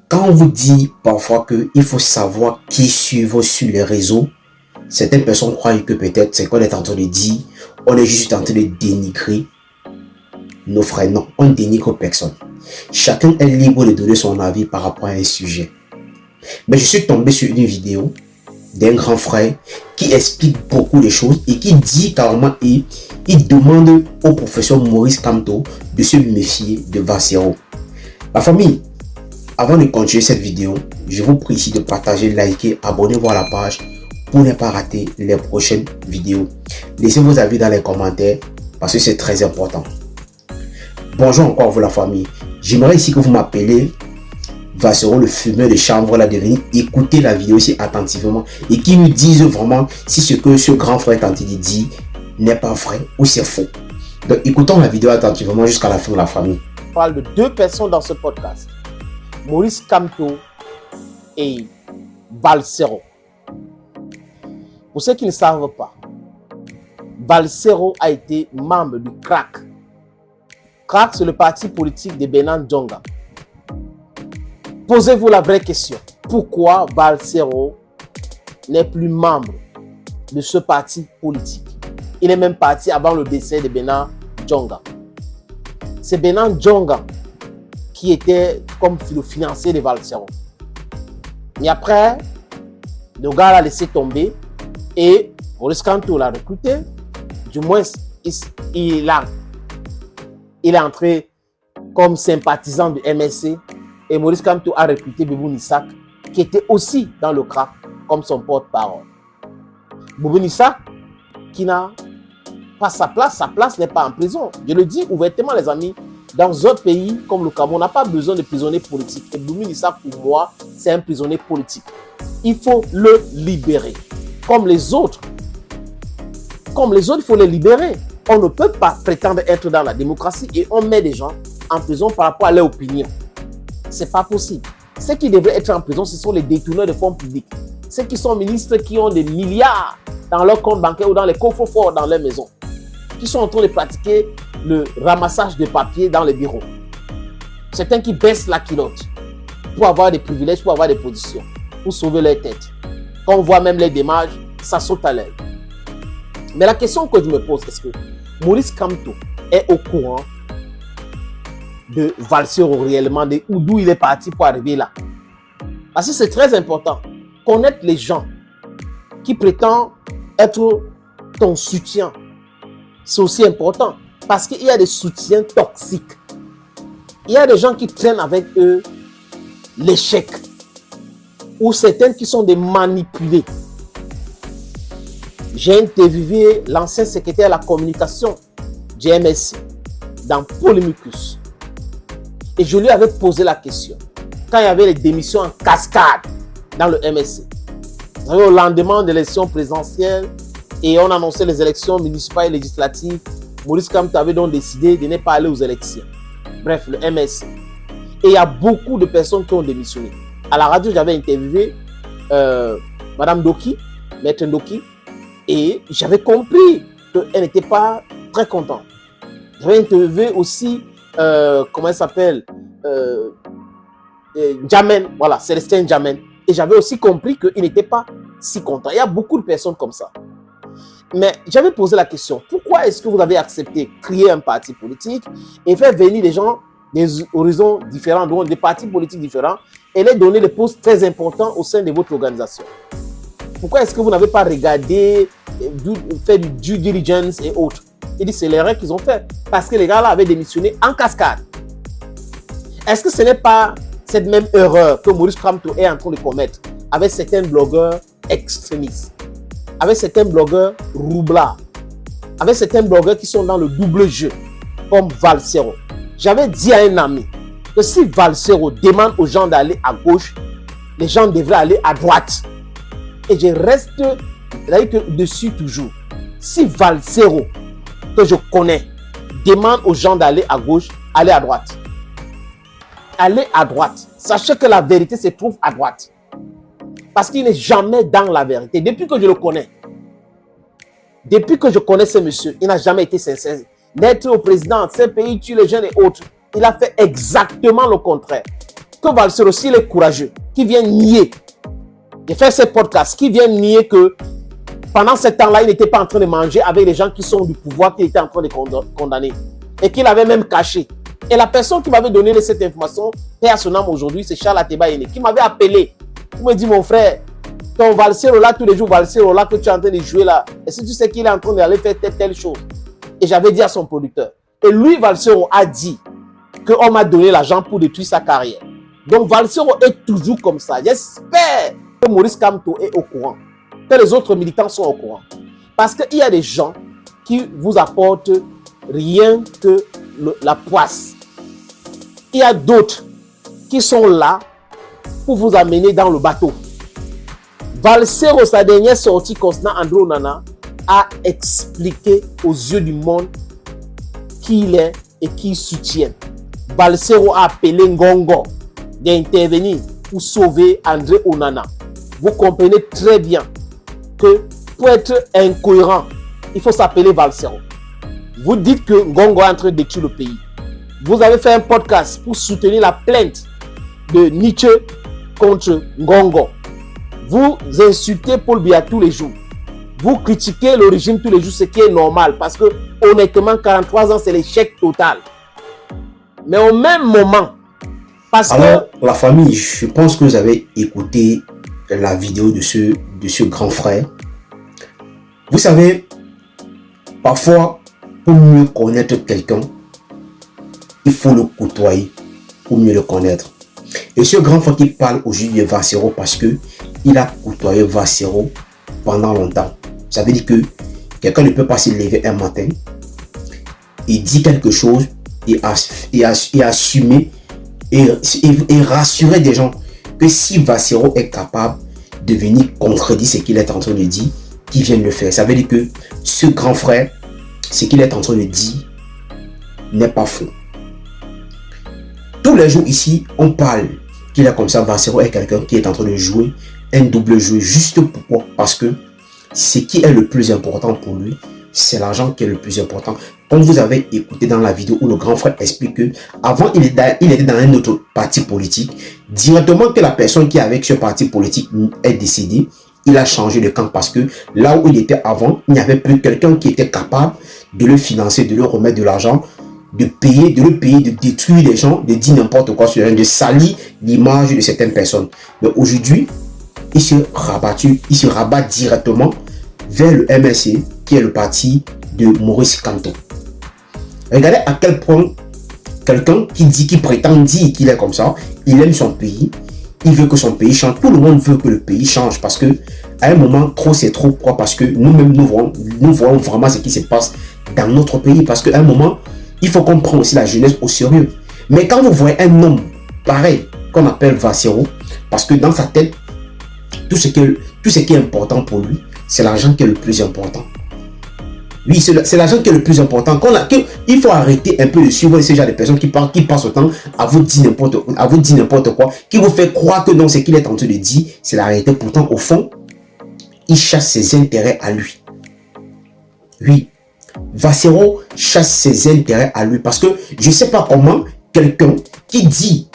Quand on vous dit parfois qu'il faut savoir qui suivre sur les réseaux, certaines personnes croient que peut-être c'est qu'on est en train de dire, on est juste en train de dénigrer nos frères. Non, on ne dénigre personne. Chacun est libre de donner son avis par rapport à un sujet. Mais je suis tombé sur une vidéo d'un grand frère qui explique beaucoup de choses et qui dit carrément, il demande au professeur Maurice Kamto de se méfier de Valsero. La famille, avant de continuer cette vidéo, je vous prie ici de partager, liker, abonnez-vous à la page pour ne pas rater les prochaines vidéos. Laissez vos avis dans les commentaires parce que c'est très important. Bonjour encore vous la famille. J'aimerais ici que vous m'appelez Valsero, le fumeur de chanvre, là, de venir écouter la vidéo aussi attentivement et qui nous dise vraiment si ce que ce grand frère Tanti dit n'est pas vrai ou c'est faux. Donc écoutons la vidéo attentivement jusqu'à la fin de la famille. On parle de deux personnes dans ce podcast, Maurice Kamto et Valsero. Pour ceux qui ne savent pas, Valsero a été membre du CRAC. CRAC, c'est le parti politique de Benan Djonga. Posez-vous la vraie question. Pourquoi Valsero n'est plus membre de ce parti politique? Il est même parti avant le décès de Benan Djonga. C'est Benan Djonga qui était comme le financier de Valsero. Et après, le gars l'a laissé tomber et Maurice Kamto l'a recruté. Du moins, il est entré comme sympathisant du MSC. Et Maurice Kamto a recruté Boubou Nissak, qui était aussi dans le CRAC comme son porte-parole. Boubou Nissak, qui n'a pas sa place n'est pas en prison. Je le dis ouvertement, les amis, dans un pays comme le Cameroun, on n'a pas besoin de prisonniers politiques. Et Boubou Nissak, pour moi, c'est un prisonnier politique. Il faut le libérer. Comme les autres, il faut les libérer. On ne peut pas prétendre être dans la démocratie et on met des gens en prison par rapport à leur opinion. C'est pas possible. Ceux qui devraient être en prison, ce sont les détourneurs de fonds publics. Ceux qui sont ministres qui ont des milliards dans leur compte bancaire ou dans les coffres forts dans leur maison. Qui sont en train de pratiquer le ramassage de papiers dans les bureaux. Certains qui baissent la culotte pour avoir des privilèges, pour avoir des positions, pour sauver leur tête. Quand on voit même les démarches, ça saute à l'œil. Mais la question que je me pose, est-ce que Maurice Kamto est au courant de Valsero réellement, d'où il est parti pour arriver là? Parce que c'est très important. Connaître les gens qui prétendent être ton soutien, c'est aussi important. Parce qu'il y a des soutiens toxiques. Il y a des gens qui traînent avec eux l'échec. Ou certains qui sont des manipulés. J'ai interviewé l'ancien secrétaire à la communication du MSC dans Polémicus. Et je lui avais posé la question. Quand il y avait les démissions en cascade dans le MSC, au lendemain de l'élection présidentielle et on annonçait les élections municipales et législatives, Maurice Kamto avait donc décidé de ne pas aller aux élections. Bref, le MSC. Et il y a beaucoup de personnes qui ont démissionné. À la radio, j'avais interviewé Madame Doki, Maître Doki, et j'avais compris qu'elle n'était pas très contente. J'avais interviewé aussi comment elle s'appelle, Jamen, voilà, Célestin Jamen. Et j'avais aussi compris qu'il n'était pas si content. Il y a beaucoup de personnes comme ça. Mais j'avais posé la question, pourquoi est-ce que vous avez accepté de créer un parti politique et faire venir des gens des horizons différents, donc des partis politiques différents, et leur donner des postes très importants au sein de votre organisation? Pourquoi est-ce que vous n'avez pas regardé, fait du due diligence et autres? Il dit c'est l'erreur qu'ils ont fait. Parce que les gars là avaient démissionné en cascade. Est-ce que ce n'est pas cette même erreur que Maurice Kamto est en train de commettre avec certains blogueurs extrémistes, avec certains blogueurs roublards, avec certains blogueurs qui sont dans le double jeu, comme Valsero? J'avais dit à un ami que si Valsero demande aux gens d'aller à gauche, les gens devraient aller à droite. Et je reste dessus toujours. Si Valsero, que je connais, demande aux gens d'aller à gauche, allez à droite. Allez à droite. Sachez que la vérité se trouve à droite. Parce qu'il n'est jamais dans la vérité. Depuis que je le connais, ce monsieur, il n'a jamais été sincère. D'être au président, ces pays tuent les jeunes et autres. Il a fait exactement le contraire. que Valsero, s'il est courageux, qui vient nier, et faire ces podcasts, qui vient nier que pendant ce temps-là, il n'était pas en train de manger avec les gens qui sont du pouvoir, qu'il était en train de condamner, et qu'il avait même caché. Et la personne qui m'avait donné cette information, et à son âme aujourd'hui, c'est Charles Ateba Yene, qui m'avait appelé. Il me dit, mon frère, ton Valsero là, tous les jours, Valsero là, que tu es en train de jouer là, est-ce que tu sais qu'il est en train d'aller faire telle chose? Et j'avais dit à son producteur. Et lui, Valsero a dit qu'on m'a donné l'argent pour détruire sa carrière. Donc, Valsero est toujours comme ça. J'espère que Maurice Kamto est au courant, que les autres militants sont au courant. Parce qu'il y a des gens qui vous apportent rien que la poisse. Il y a d'autres qui sont là pour vous amener dans le bateau. Valsero, sa dernière sortie concernant André Onana, a expliqué aux yeux du monde qui il est et qui il soutient. Valsero a appelé Ngongo d'intervenir pour sauver André Onana. Vous comprenez très bien que pour être incohérent, il faut s'appeler Valsero. Vous dites que Ngongo est en train de détruire le pays. Vous avez fait un podcast pour soutenir la plainte de Nietzsche contre Ngongo. Vous insultez Paul Biya tous les jours. Vous critiquez le régime tous les jours, ce qui est normal. Parce que, honnêtement, 43 ans, c'est l'échec total. Mais au même moment, parce alors, la famille, je pense que vous avez écouté la vidéo de ce grand frère. Vous savez, parfois, pour mieux connaître quelqu'un, il faut le côtoyer pour mieux le connaître. Et ce grand frère qui parle aujourd'hui de Valsero parce que il a côtoyé Valsero pendant longtemps. Ça veut dire que quelqu'un ne peut pas se lever un matin et dire quelque chose et assumer et rassurer des gens que si Valsero est capable de venir contredire ce qu'il est en train de dire, qu'il vienne le faire. Ça veut dire que ce grand frère, ce qu'il est en train de dire n'est pas faux. Tous les jours ici, on parle qu'il est comme ça. Valsero est quelqu'un qui est en train de jouer un double jeu. Juste pourquoi? Parce que ce qui est le plus important pour lui, c'est l'argent qui est le plus important. Comme vous avez écouté dans la vidéo où le grand frère explique que avant il était dans un autre parti politique, directement que la personne qui est avec ce parti politique est décédée, il a changé de camp parce que là où il était avant, il n'y avait plus quelqu'un qui était capable de le financer, de le remettre de l'argent, de le payer, de détruire les gens, de dire n'importe quoi sur les gens, de salir l'image de certaines personnes. Mais aujourd'hui, il se rabat directement vers le MLC, qui est le parti de Maurice Kamto. Regardez à quel point quelqu'un qui prétend dire qu'il est comme ça, il aime son pays, il veut que son pays change. Tout le monde veut que le pays change parce que à un moment, trop c'est trop. Pourquoi? Parce que nous-mêmes, nous voyons vraiment ce qui se passe dans notre pays. Parce qu'à un moment, il faut qu'on prenne aussi la jeunesse au sérieux. Mais quand vous voyez un homme pareil, qu'on appelle Valsero, parce que dans sa tête, tout ce qui est important pour lui, c'est l'argent qui est le plus important. Oui, c'est l'argent qui est le plus important. Il faut arrêter un peu de suivre ce genre de personnes qui passent au temps à vous dire n'importe quoi, qui vous fait croire que non, ce qu'il est en train de dire, c'est la réalité. Pourtant, au fond, il chasse ses intérêts à lui. Oui, Valsero chasse ses intérêts à lui parce que je ne sais pas comment quelqu'un qui dit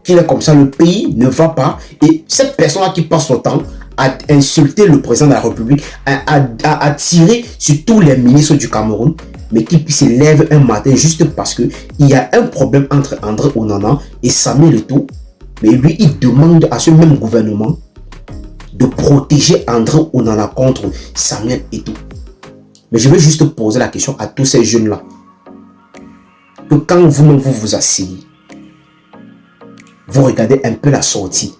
qu'il est comme ça, le pays ne va pas, et cette personne-là qui passe son temps à insulter le président de la République, à tirer sur tous les ministres du Cameroun, mais qui se lève un matin juste parce qu'il y a un problème entre André Onana et Samuel Eto'o, mais lui, il demande à ce même gouvernement de protéger André Onana contre Samuel Eto'o. Mais je vais juste poser la question à tous ces jeunes-là, que quand vous-même vous asseyez, vous regardez un peu la sortie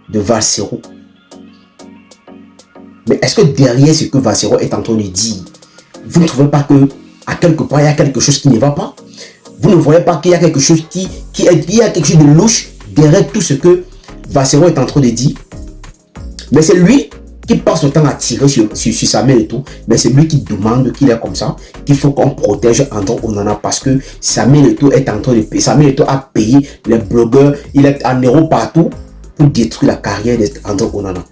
de Valsero. Mais est-ce que derrière ce que Valsero est en train de dire, vous ne trouvez pas que à quelque part il y a quelque chose qui ne va pas? Vous ne voyez pas qu'il y a quelque chose il y a quelque chose de louche derrière tout ce que Valsero est en train de dire? Mais c'est lui qui passe le temps à tirer sur Samuel Eto'o, mais c'est lui qui demande qu'il est comme ça, qu'il faut qu'on protège André Onana parce que Samuel Eto'o est en train de payer. Samuel Eto'o a payé les blogueurs, il est en euros partout pour détruire la carrière d'André Onana.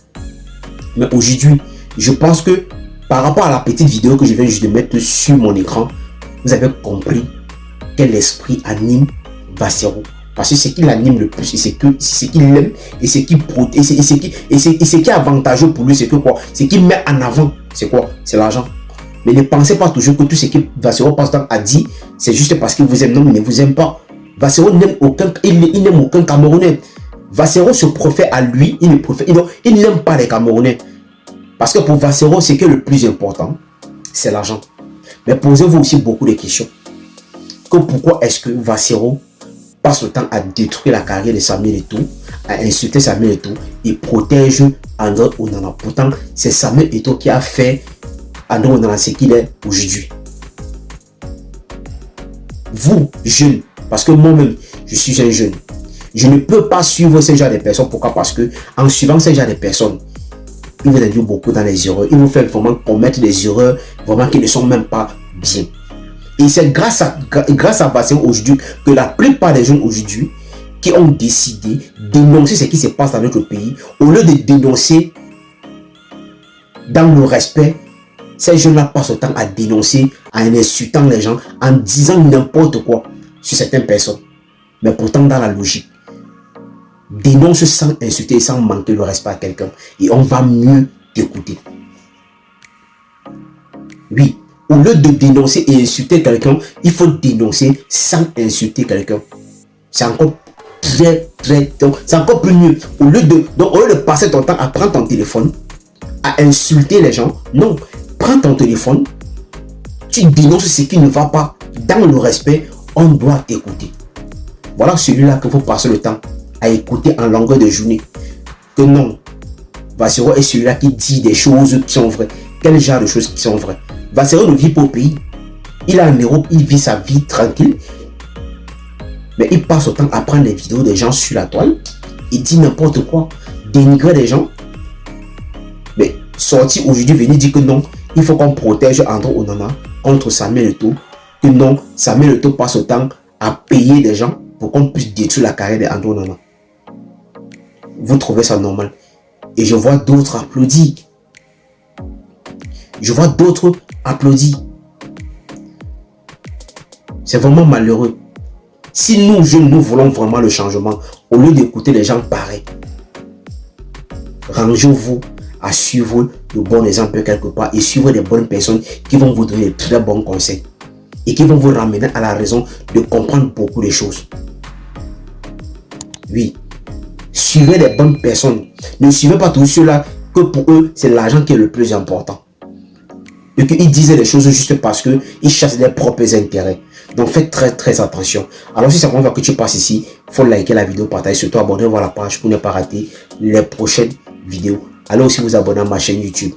Mais aujourd'hui, je pense que par rapport à la petite vidéo que je viens juste de mettre sur mon écran, vous avez compris quel esprit anime Valsero. Parce que c'est ce qui l'anime le plus, c'est ce qu'il aime, et ce qui est avantageux pour lui, c'est que quoi? Ce qu'il met en avant, c'est quoi? C'est l'argent. Mais ne pensez pas toujours que tout ce que Vassero Passe-Temps a dit, c'est juste parce qu'il vous aime. Non, il ne vous aime pas. Vassero n'aime aucun Camerounais. Vassero se profère à lui, il n'aime pas les Camerounais. Parce que pour Vassero, ce qui est le plus important, c'est l'argent. Mais posez-vous aussi beaucoup de questions. Que pourquoi est-ce que Vassero passe le temps à détruire la carrière de Samuel Eto'o, à insulter Samuel Eto'o et protège André Onana? Pourtant, c'est Samuel Eto'o qui a fait André Onana ce qu'il est aujourd'hui. Vous, jeunes, parce que moi-même, je suis un jeune, je ne peux pas suivre ce genre de personnes. Pourquoi? Parce que en suivant ce genre de personnes, ils vous induisent beaucoup dans les erreurs. Ils vous font vraiment commettre des erreurs vraiment qui ne sont même pas bien. Et c'est grâce à Vassero aujourd'hui que la plupart des jeunes aujourd'hui qui ont décidé de dénoncer ce qui se passe dans notre pays, au lieu de dénoncer dans le respect, ces jeunes-là passent le temps à dénoncer, en insultant les gens, en disant n'importe quoi sur certaines personnes. Mais pourtant, dans la logique, dénonce sans insulter, sans manquer le respect à quelqu'un. Et on va mieux t'écouter. Oui. Au lieu de dénoncer et insulter quelqu'un, il faut dénoncer sans insulter quelqu'un. C'est encore c'est encore plus mieux. Au lieu de passer ton temps à prendre ton téléphone, à insulter les gens, non, prends ton téléphone, tu dénonces ce qui ne va pas. Dans le respect, on doit t'écouter. Voilà celui-là que vous passez le temps à écouter en longueur de journée. Que non, Vassero est celui-là qui dit des choses qui sont vraies. Quel genre de choses qui sont vraies? Vassero ne vit pas au pays. Il est en Europe, il vit sa vie tranquille. Mais il passe autant à prendre des vidéos des gens sur la toile. Il dit n'importe quoi. Dénigrer des gens. Mais sortir aujourd'hui, venir dire que non, il faut qu'on protège André Onana contre Samuel Eto'o. Que non, Samuel Eto'o passe autant à payer des gens pour qu'on puisse détruire la carrière d'André Onana. Vous trouvez ça normal? Et je vois d'autres applaudir. Je vois d'autres applaudis. C'est vraiment malheureux. Si nous, jeunes, nous voulons vraiment le changement, au lieu d'écouter les gens pareils, rangez-vous à suivre le bon exemple quelque part et suivre des bonnes personnes qui vont vous donner de très bons conseils et qui vont vous ramener à la raison de comprendre beaucoup de choses. Oui, suivez les bonnes personnes. Ne suivez pas tous ceux-là que pour eux, c'est l'argent qui est le plus important. Et qu'ils disaient les choses juste parce qu'ils chassent leurs propres intérêts. Donc faites très attention. Alors si ça convient que tu passes ici, il faut liker la vidéo, partager, surtout abonnez-vous à la page pour ne pas rater les prochaines vidéos. Allez aussi vous abonner à ma chaîne YouTube.